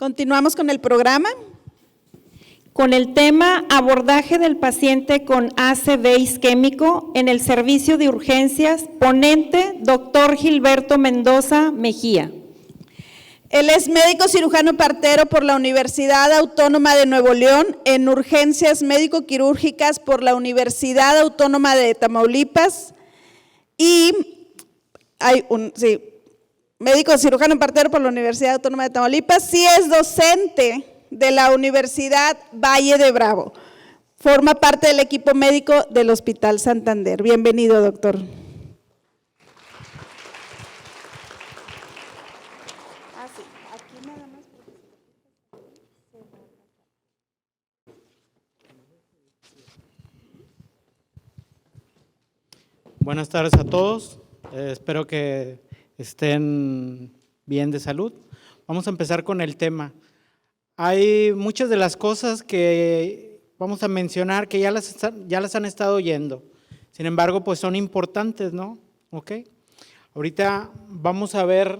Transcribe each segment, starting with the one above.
Continuamos con el programa. Con el tema abordaje del paciente con ACV isquémico en el servicio de urgencias, ponente doctor Gilberto Mendoza Mejía. Él es médico cirujano partero por la Universidad Autónoma de Nuevo León, en urgencias médico-quirúrgicas por la Universidad Autónoma de Tamaulipas y médico cirujano partero por la Universidad Autónoma de Tamaulipas, sí es docente de la Universidad Valle de Bravo. Forma parte del equipo médico del Hospital Santander. Bienvenido, doctor. Buenas tardes a todos, espero que estén bien de salud. Vamos a empezar con el tema. Hay muchas de las cosas que vamos a mencionar que ya las han estado oyendo, sin embargo, pues son importantes, ¿no? ¿Ok? Ahorita vamos a ver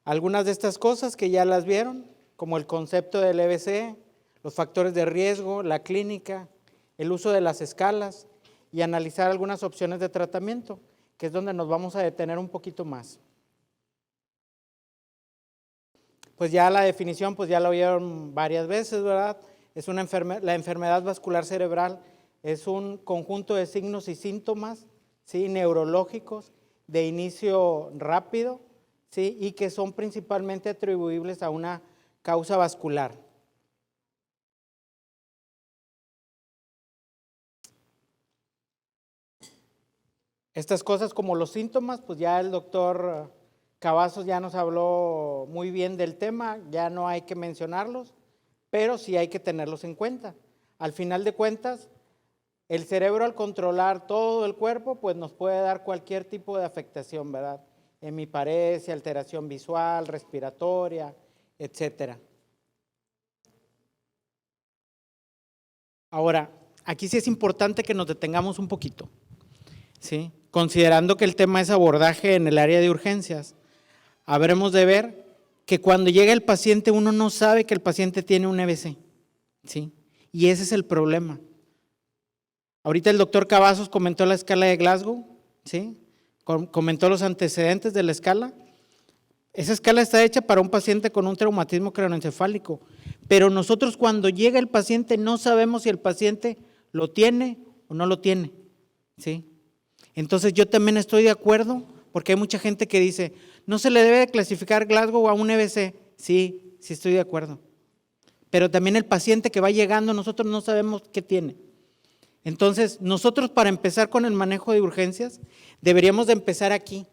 algunas de estas cosas que ya las vieron, como el concepto del EBC, los factores de riesgo, la clínica, el uso de las escalas y analizar algunas opciones de tratamiento, que es donde nos vamos a detener un poquito más. Pues ya la definición, pues ya la oyeron varias veces, ¿verdad? Es la enfermedad vascular cerebral es un conjunto de signos y síntomas, ¿sí?, neurológicos de inicio rápido, ¿sí?, y que son principalmente atribuibles a una causa vascular. Estas cosas como los síntomas, pues ya el doctor Cavazos ya nos habló muy bien del tema, ya no hay que mencionarlos, pero sí hay que tenerlos en cuenta. Al final de cuentas, el cerebro al controlar todo el cuerpo, pues nos puede dar cualquier tipo de afectación, ¿verdad? Hemiparesia, alteración visual, respiratoria, etcétera. Ahora, aquí sí es importante que nos detengamos un poquito, ¿sí? Considerando que el tema es abordaje en el área de urgencias, habremos de ver que cuando llega el paciente uno no sabe que el paciente tiene un EBC, ¿sí? Y ese es el problema. Ahorita el doctor Cavazos comentó la escala de Glasgow, ¿sí? Comentó los antecedentes de la escala. Esa escala está hecha para un paciente con un traumatismo craneoencefálico, pero nosotros cuando llega el paciente no sabemos si el paciente lo tiene o no lo tiene, ¿sí? Entonces yo también estoy de acuerdo, porque hay mucha gente que dice, no se le debe de clasificar Glasgow a un EBC. Sí, sí estoy de acuerdo. Pero también el paciente que va llegando, nosotros no sabemos qué tiene. Entonces, nosotros para empezar con el manejo de urgencias, deberíamos de empezar aquí,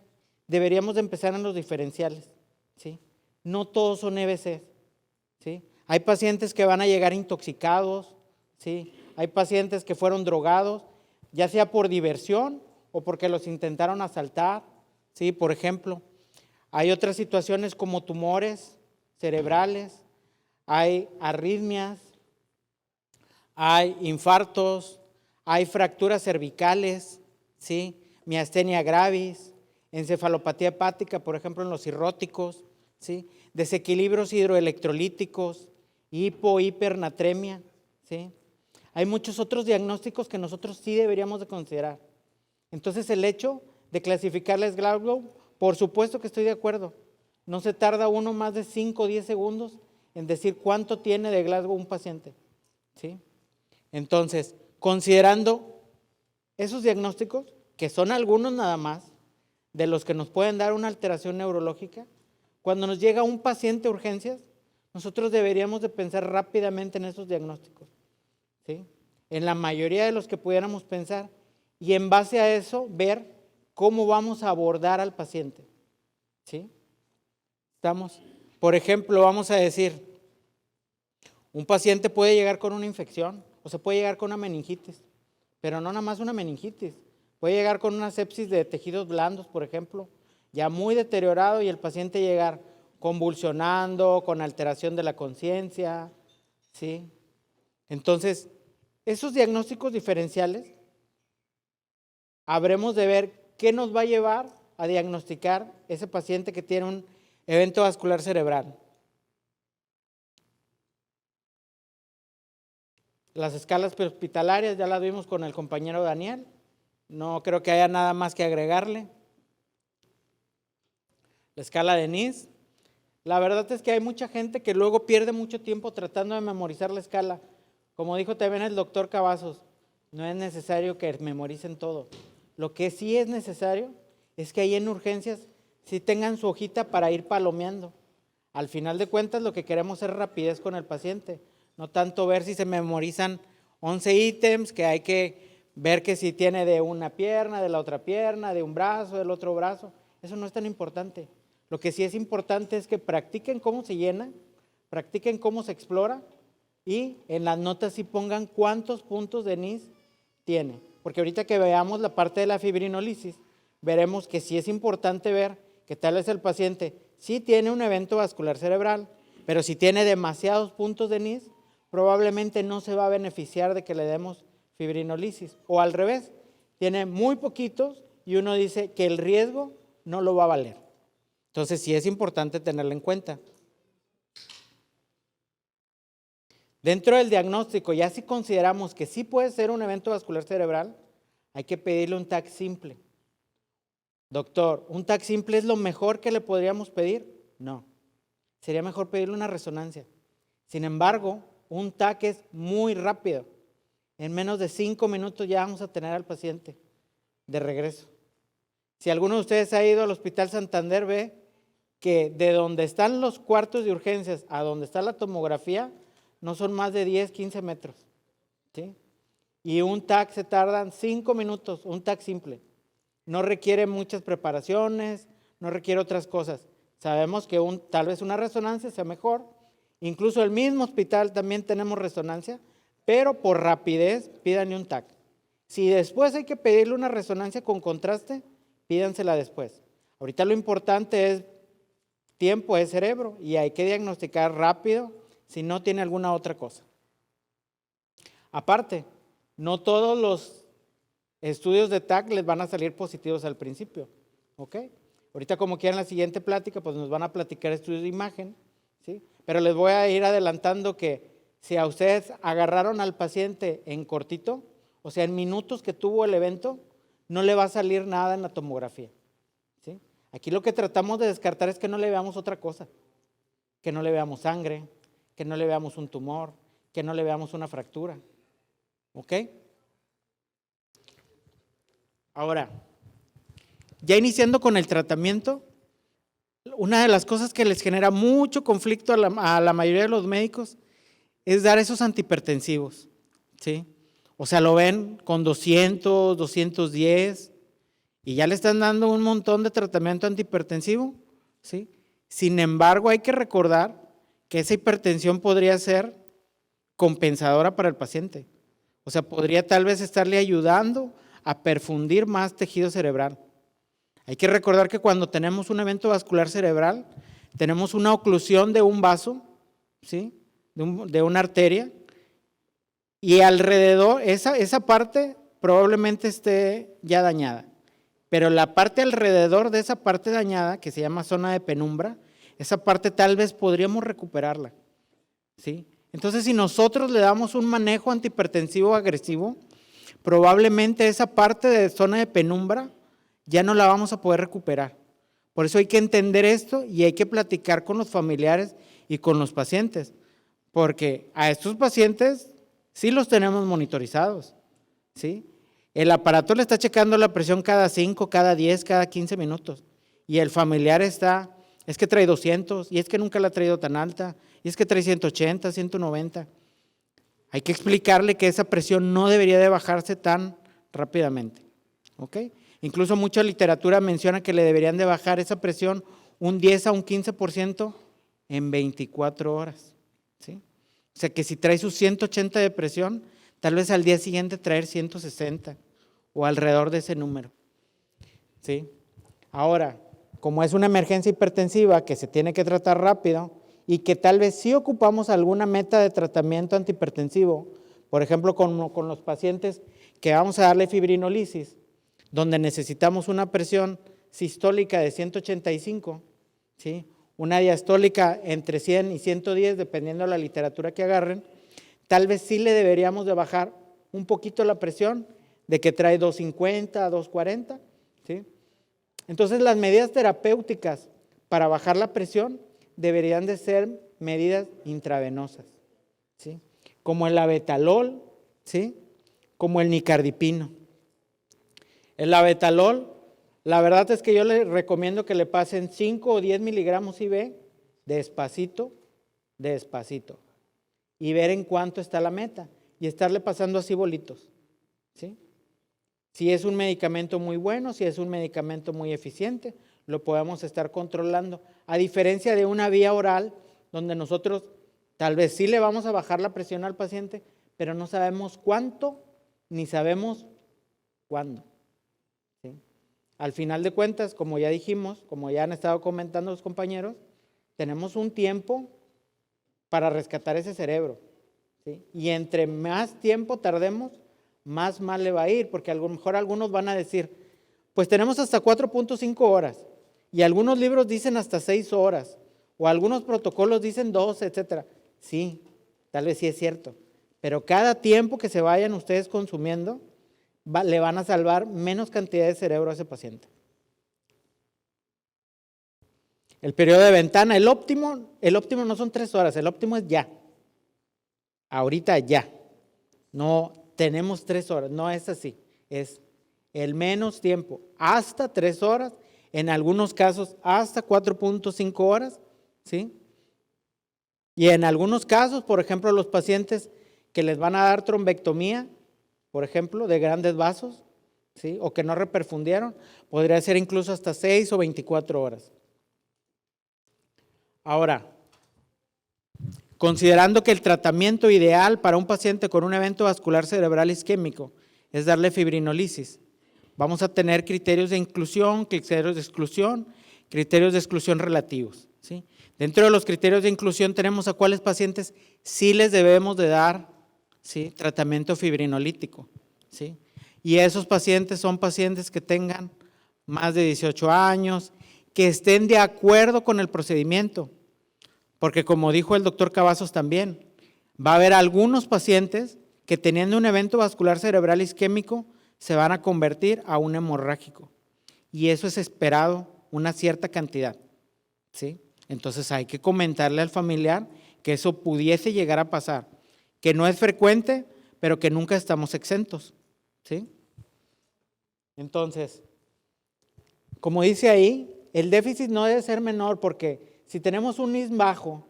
deberíamos de empezar en los diferenciales, ¿sí? No todos son EBCs, ¿sí? Hay pacientes que van a llegar intoxicados, ¿sí? Hay pacientes que fueron drogados, ya sea por diversión o porque los intentaron asaltar, ¿sí? Por ejemplo, hay otras situaciones como tumores cerebrales, hay arritmias, hay infartos, hay fracturas cervicales, ¿sí? Miastenia gravis, encefalopatía hepática, por ejemplo, en los cirróticos, ¿sí? Desequilibrios hidroelectrolíticos, hipernatremia, ¿sí? Hay muchos otros diagnósticos que nosotros sí deberíamos de considerar. Entonces, el hecho de clasificarles Glasgow, por supuesto que estoy de acuerdo. No se tarda uno más de 5 o 10 segundos en decir cuánto tiene de Glasgow un paciente, ¿sí? Entonces, considerando esos diagnósticos, que son algunos nada más, de los que nos pueden dar una alteración neurológica, cuando nos llega un paciente a urgencias, nosotros deberíamos de pensar rápidamente en esos diagnósticos, ¿sí? En la mayoría de los que pudiéramos pensar, y en base a eso, ver cómo vamos a abordar al paciente, ¿sí? ¿Estamos? Por ejemplo, vamos a decir, un paciente puede llegar con una infección, o se puede llegar con una meningitis, pero no nada más una meningitis, puede llegar con una sepsis de tejidos blandos, por ejemplo, ya muy deteriorado y el paciente llegar convulsionando, con alteración de la conciencia, ¿sí? Entonces, esos diagnósticos diferenciales, habremos de ver qué nos va a llevar a diagnosticar ese paciente que tiene un Evento vascular cerebral. Las escalas prehospitalarias ya las vimos con el compañero Daniel. No creo que haya nada más que agregarle. La escala de Nice. La verdad es que hay mucha gente que luego pierde mucho tiempo tratando de memorizar la escala. Como dijo también el doctor Cavazos, no es necesario que memoricen todo. Lo que sí es necesario es que ahí en urgencias sí tengan su hojita para ir palomeando. Al final de cuentas lo que queremos es rapidez con el paciente, no tanto ver si se memorizan 11 ítems, que hay que ver que si tiene de una pierna, de la otra pierna, de un brazo, del otro brazo. Eso no es tan importante. Lo que sí es importante es que practiquen cómo se llena, practiquen cómo se explora y en las notas sí pongan cuántos puntos de Nice tiene. Porque ahorita que veamos la parte de la fibrinolisis, veremos que sí es importante ver que tal vez el paciente sí tiene un evento vascular cerebral, pero si tiene demasiados puntos de Nice, probablemente no se va a beneficiar de que le demos fibrinolisis. O al revés, tiene muy poquitos y uno dice que el riesgo no lo va a valer. Entonces sí es importante tenerlo en cuenta. Dentro del diagnóstico, ya si consideramos que sí puede ser un evento vascular cerebral, hay que pedirle un TAC simple. Doctor, ¿un TAC simple es lo mejor que le podríamos pedir? No, sería mejor pedirle una resonancia. Sin embargo, un TAC es muy rápido. En menos de 5 minutos ya vamos a tener al paciente de regreso. Si alguno de ustedes ha ido al Hospital Santander, ve que de donde están los cuartos de urgencias a donde está la tomografía, no son más de 10, 15 metros. ¿Sí? Y un TAC se tardan 5 minutos, un TAC simple. No requiere muchas preparaciones, no requiere otras cosas. Sabemos que tal vez una resonancia sea mejor. Incluso el mismo hospital también tenemos resonancia, pero por rapidez pídanle un TAC. Si después hay que pedirle una resonancia con contraste, pídansela después. Ahorita lo importante es tiempo, es cerebro y hay que diagnosticar rápido si no tiene alguna otra cosa. Aparte, no todos los estudios de TAC les van a salir positivos al principio, ¿ok? Ahorita como quieran la siguiente plática, pues nos van a platicar estudios de imagen, ¿sí? Pero les voy a ir adelantando que si a ustedes agarraron al paciente en cortito, o sea, en minutos que tuvo el evento, no le va a salir nada en la tomografía, ¿sí? Aquí lo que tratamos de descartar es que no le veamos otra cosa, que no le veamos sangre, que no le veamos un tumor, que no le veamos una fractura, ¿ok? Ahora, ya iniciando con el tratamiento, una de las cosas que les genera mucho conflicto a la mayoría de los médicos es dar esos antihipertensivos, ¿sí? O sea, lo ven con 200, 210 y ya le están dando un montón de tratamiento antihipertensivo, ¿sí? Sin embargo, hay que recordar que esa hipertensión podría ser compensadora para el paciente. O sea, podría tal vez estarle ayudando a perfundir más tejido cerebral. Hay que recordar que cuando tenemos un evento vascular cerebral, tenemos una oclusión de un vaso, ¿sí? de una arteria, y alrededor, esa parte probablemente esté ya dañada. Pero la parte alrededor de esa parte dañada, que se llama zona de penumbra, esa parte tal vez podríamos recuperarla, ¿sí? Entonces, si nosotros le damos un manejo antihipertensivo agresivo, probablemente esa parte de zona de penumbra ya no la vamos a poder recuperar. Por eso hay que entender esto y hay que platicar con los familiares y con los pacientes, porque a estos pacientes sí los tenemos monitorizados, ¿sí? El aparato le está checando la presión cada 5, cada 10, cada 15 minutos y el familiar está, es que trae 200 y es que nunca la ha traído tan alta y es que trae 180, 190. Hay que explicarle que esa presión no debería de bajarse tan rápidamente, ¿ok? Incluso mucha literatura menciona que le deberían de bajar esa presión un 10 a un 15% en 24 horas, ¿sí? O sea que si trae sus 180 de presión, tal vez al día siguiente traer 160 o alrededor de ese número, ¿sí? Ahora, como es una emergencia hipertensiva que se tiene que tratar rápido y que tal vez sí ocupamos alguna meta de tratamiento antihipertensivo, por ejemplo, con los pacientes que vamos a darle fibrinolisis, donde necesitamos una presión sistólica de 185, ¿sí? una diastólica entre 100 y 110, dependiendo de la literatura que agarren, tal vez sí le deberíamos de bajar un poquito la presión, de que trae 250 a 240, ¿sí? Entonces las medidas terapéuticas para bajar la presión deberían de ser medidas intravenosas, ¿sí? Como el abetalol, ¿sí? Como el nicardipino. El abetalol, la verdad es que yo le recomiendo que le pasen 5 o 10 miligramos IV despacito, despacito, y ver en cuánto está la meta y estarle pasando así bolitos, ¿sí? Si es un medicamento muy bueno, si es un medicamento muy eficiente, lo podemos estar controlando. A diferencia de una vía oral, donde nosotros tal vez sí le vamos a bajar la presión al paciente, pero no sabemos cuánto ni sabemos cuándo, ¿sí? Al final de cuentas, como ya dijimos, como ya han estado comentando los compañeros, tenemos un tiempo para rescatar ese cerebro, ¿sí? Y entre más tiempo tardemos, más mal le va a ir, porque a lo mejor algunos van a decir, pues tenemos hasta 4.5 horas, y algunos libros dicen hasta 6 horas, o algunos protocolos dicen 12, etcétera. Sí, tal vez sí es cierto, pero cada tiempo que se vayan ustedes consumiendo, le van a salvar menos cantidad de cerebro a ese paciente. El periodo de ventana, el óptimo no son 3 horas, el óptimo es ya, ahorita ya, no tenemos 3 horas, no es así, es el menos tiempo, hasta 3 horas, en algunos casos hasta 4.5 horas, ¿sí? Y en algunos casos, por ejemplo, los pacientes que les van a dar trombectomía, por ejemplo, de grandes vasos, ¿sí? O que no reperfundieron, podría ser incluso hasta 6 o 24 horas. Ahora, considerando que el tratamiento ideal para un paciente con un evento vascular cerebral isquémico es darle fibrinolisis, vamos a tener criterios de inclusión, criterios de exclusión relativos, ¿sí? Dentro de los criterios de inclusión tenemos a cuáles pacientes sí les debemos de dar, ¿sí?, tratamiento fibrinolítico, ¿sí? Y esos pacientes son pacientes que tengan más de 18 años, que estén de acuerdo con el procedimiento, porque como dijo el doctor Cavazos también, va a haber algunos pacientes que teniendo un evento vascular cerebral isquémico se van a convertir a un hemorrágico, y eso es esperado, una cierta cantidad, ¿sí? Entonces hay que comentarle al familiar que eso pudiese llegar a pasar, que no es frecuente, pero que nunca estamos exentos, ¿sí? Entonces, como dice ahí, el déficit no debe ser menor, porque si tenemos un NIS bajo,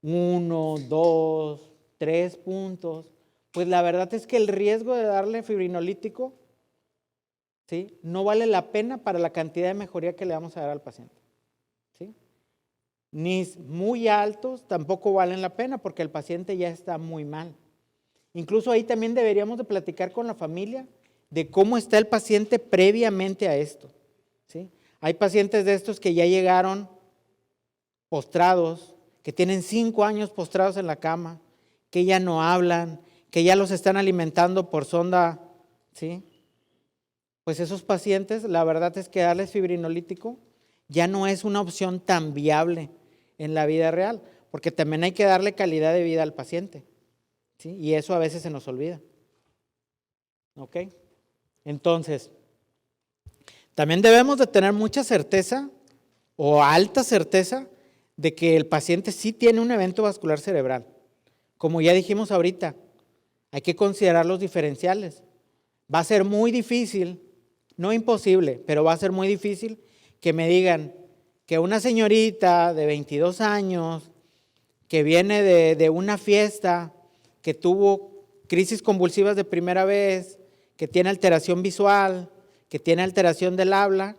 1, 2, 3 puntos, pues la verdad es que el riesgo de darle fibrinolítico, ¿sí?, no vale la pena para la cantidad de mejoría que le vamos a dar al paciente, ¿sí? NIS muy altos tampoco valen la pena porque el paciente ya está muy mal. Incluso ahí también deberíamos de platicar con la familia de cómo está el paciente previamente a esto, ¿sí? Hay pacientes de estos que ya llegaron postrados, que tienen 5 años postrados en la cama, que ya no hablan, que ya los están alimentando por sonda, ¿sí? Pues esos pacientes, la verdad es que darles fibrinolítico ya no es una opción tan viable en la vida real, porque también hay que darle calidad de vida al paciente, ¿sí? Y eso a veces se nos olvida, ¿ok? Entonces, también debemos de tener mucha certeza o alta certeza de que el paciente sí tiene un evento vascular cerebral. Como ya dijimos ahorita, hay que considerar los diferenciales. Va a ser muy difícil, no imposible, pero va a ser muy difícil que me digan que una señorita de 22 años que viene de una fiesta, que tuvo crisis convulsivas de primera vez, que tiene alteración visual, que tiene alteración del habla,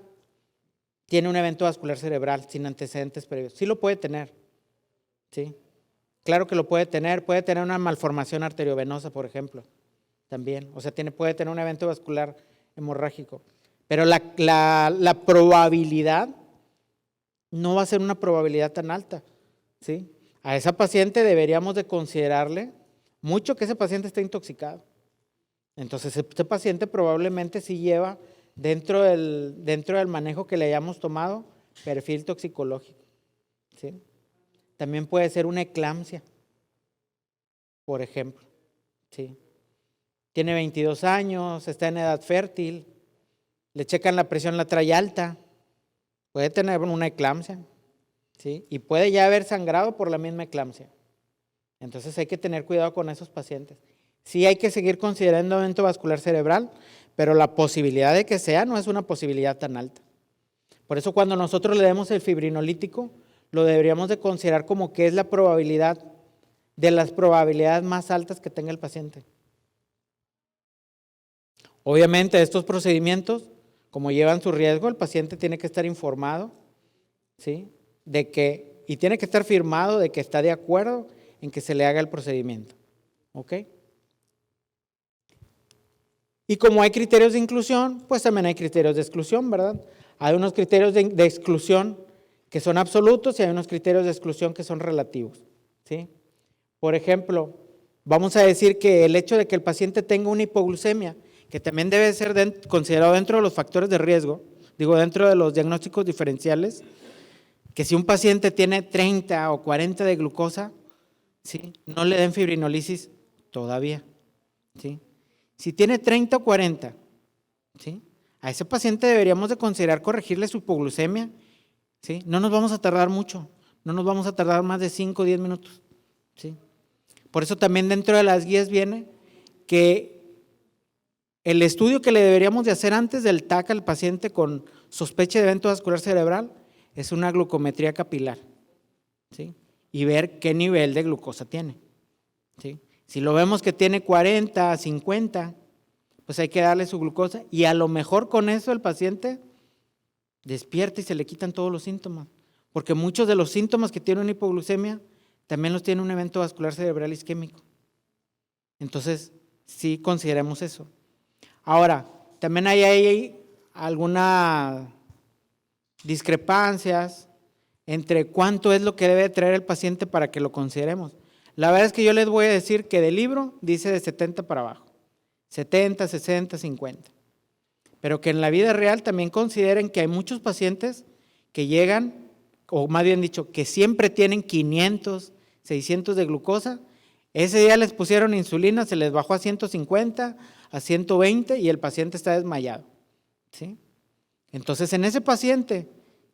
tiene un evento vascular cerebral sin antecedentes previos. Sí lo puede tener, ¿sí? Claro que lo puede tener una malformación arteriovenosa, por ejemplo, también. O sea, puede tener un evento vascular hemorrágico. Pero la probabilidad no va a ser una probabilidad tan alta, ¿sí? A esa paciente deberíamos de considerarle mucho que ese paciente esté intoxicado. Entonces, este paciente probablemente sí lleva dentro del manejo que le hayamos tomado perfil toxicológico, ¿sí? También puede ser una eclampsia, por ejemplo, ¿sí? Tiene 22 años, está en edad fértil, le checan la presión, la trae alta, puede tener una eclampsia, ¿sí? Y puede ya haber sangrado por la misma eclampsia. Entonces hay que tener cuidado con esos pacientes. Sí hay que seguir considerando evento vascular cerebral, pero la posibilidad de que sea no es una posibilidad tan alta. Por eso cuando nosotros le demos el fibrinolítico, lo deberíamos de considerar como que es la probabilidad de las probabilidades más altas que tenga el paciente. Obviamente estos procedimientos, como llevan su riesgo, el paciente tiene que estar informado, ¿sí? Y tiene que estar firmado de que está de acuerdo en que se le haga el procedimiento. ¿Ok? Y como hay criterios de inclusión, pues también hay criterios de exclusión, ¿verdad? Hay unos criterios de exclusión que son absolutos y hay unos criterios de exclusión que son relativos, ¿sí? Por ejemplo, vamos a decir que el hecho de que el paciente tenga una hipoglucemia, que también debe ser considerado dentro de los factores de riesgo, dentro de los diagnósticos diferenciales, que si un paciente tiene 30 o 40 de glucosa, ¿sí? No le den fibrinolisis todavía, ¿sí? Si tiene 30 o 40, ¿sí? A ese paciente deberíamos de considerar corregirle su hipoglucemia, ¿sí? No nos vamos a tardar mucho, no nos vamos a tardar más de 5 o 10 minutos, ¿sí? Por eso también dentro de las guías viene que el estudio que le deberíamos de hacer antes del TAC al paciente con sospecha de evento vascular cerebral es una glucometría capilar, ¿sí? Y ver qué nivel de glucosa tiene, ¿sí? Si lo vemos que tiene 40, 50, pues hay que darle su glucosa y a lo mejor con eso el paciente despierta y se le quitan todos los síntomas, porque muchos de los síntomas que tiene una hipoglucemia también los tiene un evento vascular cerebral isquémico. Entonces, sí consideremos eso. Ahora, también hay algunas discrepancias entre cuánto es lo que debe traer el paciente para que lo consideremos. La verdad es que yo les voy a decir que del libro dice de 70 para abajo, 70, 60, 50. Pero que en la vida real también consideren que hay muchos pacientes que llegan, o más bien dicho, que siempre tienen 500, 600 de glucosa. Ese día les pusieron insulina, se les bajó a 150, a 120 y el paciente está desmayado, ¿sí? Entonces, en ese paciente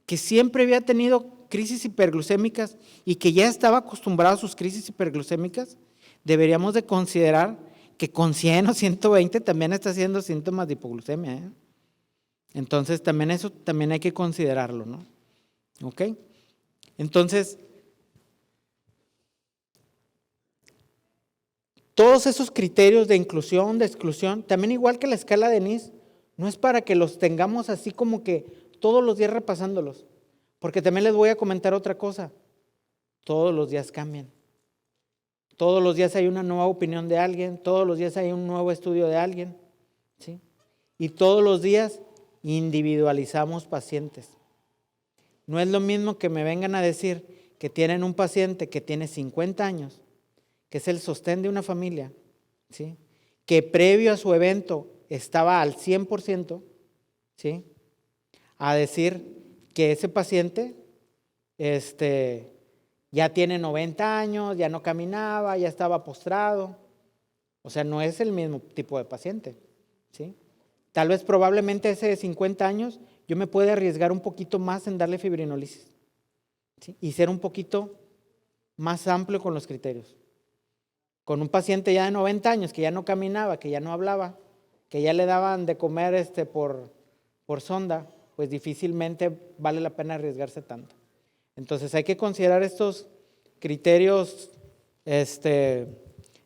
que siempre había tenido crisis hiperglucémicas y que ya estaba acostumbrado a sus crisis hiperglucémicas, deberíamos de considerar que con 100 o 120 también está haciendo síntomas de hipoglucemia, ¿eh? Entonces, también eso también hay que considerarlo, ¿no? ¿Ok? Entonces, todos esos criterios de inclusión, de exclusión, también igual que la escala de NIS, no es para que los tengamos así como que todos los días repasándolos, porque también les voy a comentar otra cosa, todos los días cambian, todos los días hay una nueva opinión de alguien, todos los días hay un nuevo estudio de alguien, ¿sí? Y todos los días individualizamos pacientes. No es lo mismo que me vengan a decir que tienen un paciente que tiene 50 años, que es el sostén de una familia, ¿sí? Que previo a su evento estaba al 100%, ¿sí? A decir que ese paciente ya tiene 90 años, ya no caminaba, ya estaba postrado. O sea, no es el mismo tipo de paciente, ¿sí? Tal vez probablemente ese de 50 años yo me pueda arriesgar un poquito más en darle fibrinolisis, ¿sí? Y ser un poquito más amplio con los criterios. Con un paciente ya de 90 años que ya no caminaba, que ya no hablaba, que ya le daban de comer por sonda, pues difícilmente vale la pena arriesgarse tanto. Entonces hay que considerar estos criterios de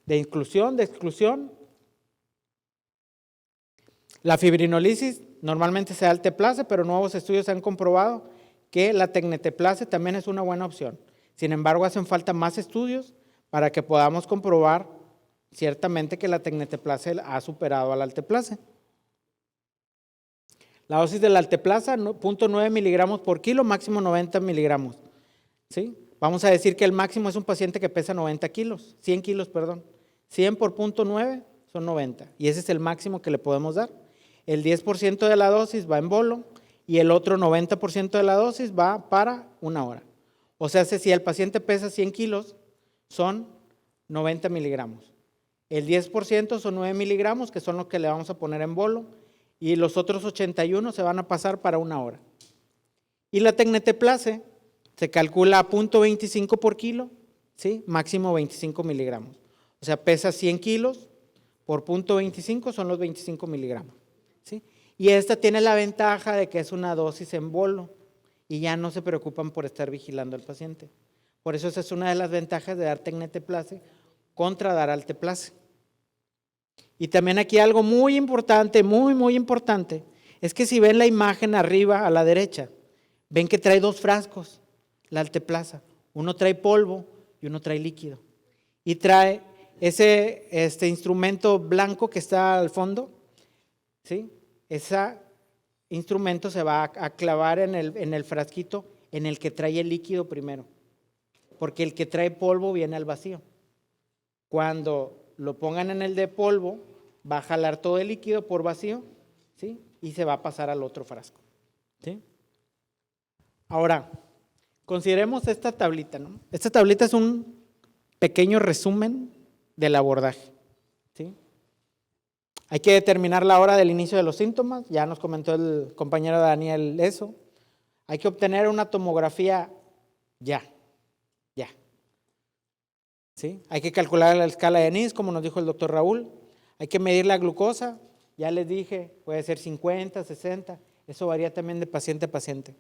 inclusión, de exclusión. La fibrinolisis normalmente se da alteplase, pero nuevos estudios han comprobado que la tecneteplase también es una buena opción. Sin embargo, hacen falta más estudios para que podamos comprobar ciertamente que la tecneteplase ha superado al alteplase. La dosis de la alteplasa, 0.9 miligramos por kilo, máximo 90 miligramos, ¿sí? Vamos a decir que el máximo es un paciente que pesa 90 kilos, 100 kilos, perdón. 100 por 0.9 son 90 y ese es el máximo que le podemos dar. El 10% de la dosis va en bolo y el otro 90% de la dosis va para 1 hora. O sea, si el paciente pesa 100 kilos, son 90 miligramos. El 10% son 9 miligramos, que son los que le vamos a poner en bolo, y los otros 81 se van a pasar para 1 hora. Y la tecneteplase se calcula a 0.25 por kilo, ¿sí? Máximo 25 miligramos. O sea, pesa 100 kilos, por 0.25 son los 25 miligramos, ¿sí? Y esta tiene la ventaja de que es una dosis en bolo y ya no se preocupan por estar vigilando al paciente. Por eso esa es una de las ventajas de dar tecneteplase contra dar alteplase. Y también aquí algo muy importante, muy importante, es que si ven la imagen arriba a la derecha, ven que trae 2 frascos, la alteplasa. Uno trae polvo y uno trae líquido. Y trae ese instrumento blanco que está al fondo, ¿sí? Ese instrumento se va a clavar en el frasquito en el que trae el líquido primero, porque el que trae polvo viene al vacío. Cuando lo pongan en el de polvo, va a jalar todo el líquido por vacío, ¿sí? Y se va a pasar al otro frasco, ¿sí? Ahora, consideremos esta tablita, ¿no? Esta tablita es un pequeño resumen del abordaje, ¿sí? Hay que determinar la hora del inicio de los síntomas, ya nos comentó el compañero Daniel eso. Hay que obtener una tomografía ya. ¿Sí? Hay que calcular la escala de NIS, como nos dijo el doctor Raúl. Hay que medir la glucosa, ya les dije, puede ser 50, 60, eso varía también de paciente a paciente.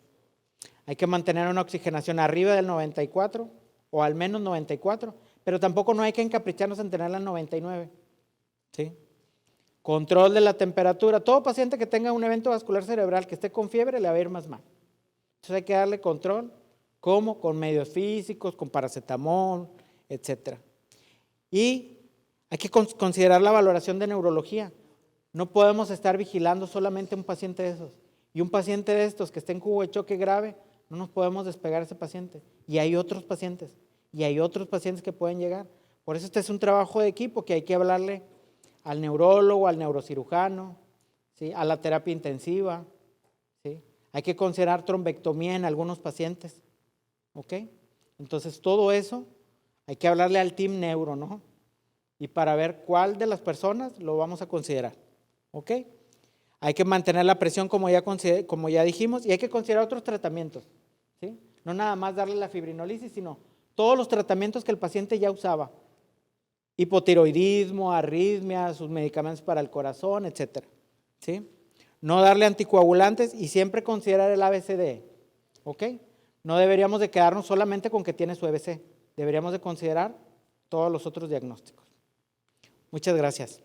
Hay que mantener una oxigenación arriba del 94 o al menos 94, pero tampoco no hay que encapricharnos en tenerla en 99. ¿Sí? Control de la temperatura. Todo paciente que tenga un evento vascular cerebral que esté con fiebre le va a ir más mal. Entonces hay que darle control, ¿cómo? Con medios físicos, con paracetamol, etcétera. Y hay que considerar la valoración de neurología. No podemos estar vigilando solamente un paciente de esos. Y un paciente de estos que esté en cubo de choque grave, no nos podemos despegar de ese paciente. Y hay otros pacientes. Y hay otros pacientes que pueden llegar. Por eso este es un trabajo de equipo que hay que hablarle al neurólogo, al neurocirujano, ¿sí? A la terapia intensiva, ¿sí? Hay que considerar trombectomía en algunos pacientes. ¿Ok? Entonces todo eso hay que hablarle al team neuro, ¿no? Y para ver cuál de las personas lo vamos a considerar. ¿Ok? Hay que mantener la presión como ya dijimos y hay que considerar otros tratamientos. ¿Sí? No nada más darle la fibrinolisis, sino todos los tratamientos que el paciente ya usaba. Hipotiroidismo, arritmia, sus medicamentos para el corazón, etcétera. ¿Sí? No darle anticoagulantes y siempre considerar el ABCDE. ¿Ok? No deberíamos de quedarnos solamente con que tiene su EBC. Deberíamos de considerar todos los otros diagnósticos. Muchas gracias.